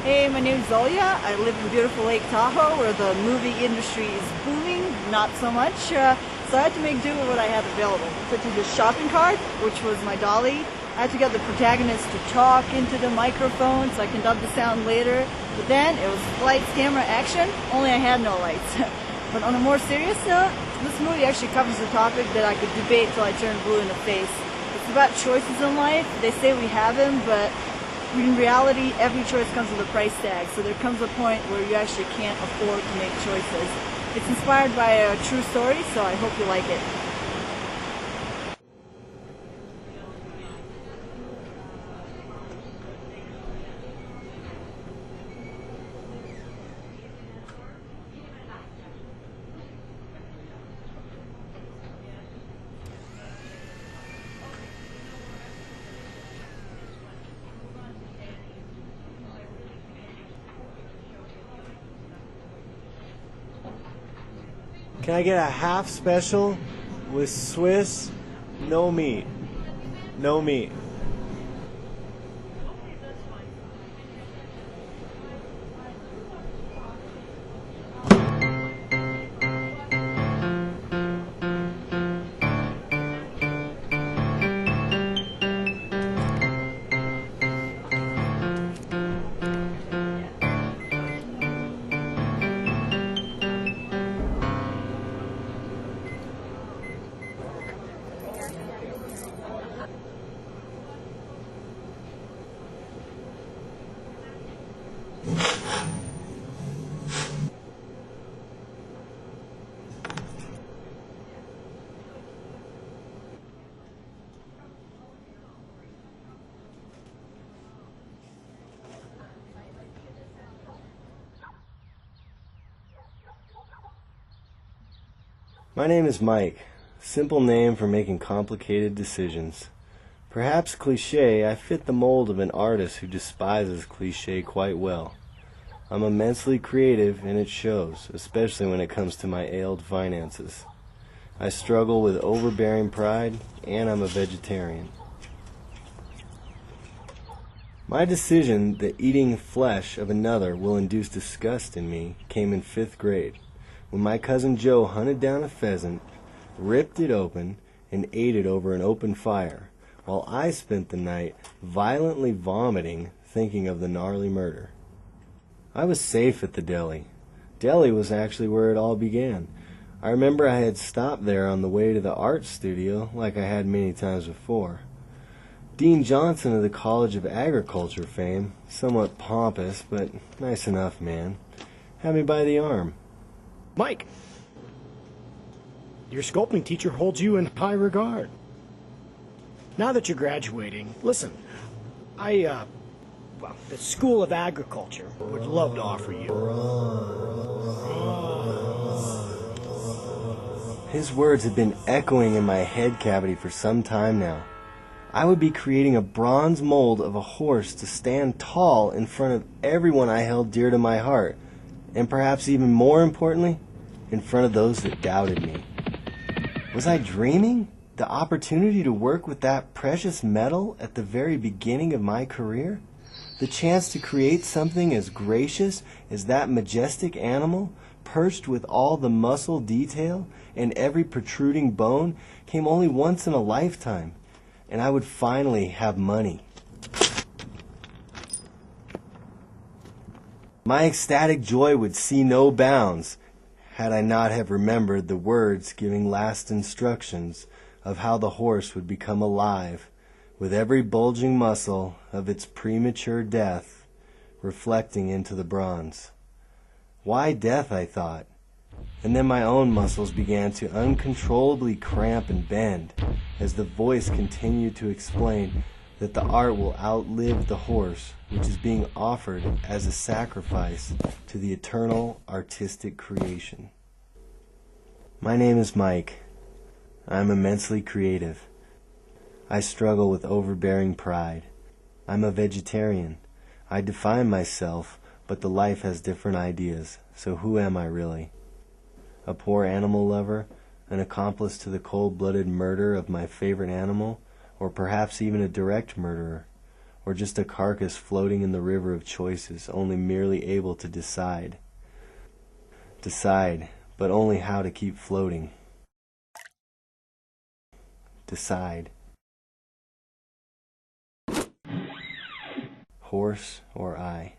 Hey, my name is Olja. I live in beautiful Lake Tahoe where the movie industry is booming, not so much. So I had to make do with what I had available, such as a shopping cart, which was my dolly. I had to get the protagonist to talk into the microphone so I can dub the sound later. But then it was lights, camera, action, only I had no lights. But on a more serious note, this movie actually covers a topic that I could debate till I turned blue in the face. It's about choices in life. They say we have them, but in reality, every choice comes with a price tag, so there comes a point where you actually can't afford to make choices. It's inspired by a true story, so I hope you like it. Can I get a half special with Swiss, no meat? No meat. My name is Mike, simple name for making complicated decisions. Perhaps cliché, I fit the mold of an artist who despises cliché quite well. I'm immensely creative and it shows, especially when it comes to my ailed finances. I struggle with overbearing pride and I'm a vegetarian. My decision that eating flesh of another will induce disgust in me came in 5th grade, when my cousin Joe hunted down a pheasant, ripped it open, and ate it over an open fire, while I spent the night violently vomiting, thinking of the gnarly murder. I was safe at the deli. Deli was actually where it all began. I remember I had stopped there on the way to the art studio, like I had many times before. Dean Johnson of the College of Agriculture fame, somewhat pompous, but nice enough man, had me by the arm. Mike, your sculpting teacher holds you in high regard. Now that you're graduating, listen, the School of Agriculture would love to offer you. His words had been echoing in my head cavity for some time now. I would be creating a bronze mold of a horse to stand tall in front of everyone I held dear to my heart, and perhaps even more importantly, in front of those that doubted me. Was I dreaming? The opportunity to work with that precious metal at the very beginning of my career? The chance to create something as gracious as that majestic animal, perched with all the muscle detail and every protruding bone, came only once in a lifetime, and I would finally have money. My ecstatic joy would see no bounds, had I not have remembered the words giving last instructions of how the horse would become alive, with every bulging muscle of its premature death reflecting into the bronze. Why death, I thought, and then my own muscles began to uncontrollably cramp and bend as the voice continued to explain that the art will outlive the horse, which is being offered as a sacrifice to the eternal artistic creation. My name is Mike. I am immensely creative. I struggle with overbearing pride. I'm a vegetarian. I define myself, but the life has different ideas, so who am I really? A poor animal lover? An accomplice to the cold-blooded murder of my favorite animal? Or perhaps even a direct murderer? or just a carcass floating in the river of choices, only merely able to decide. Decide, but only how to keep floating. Decide. Horse or I?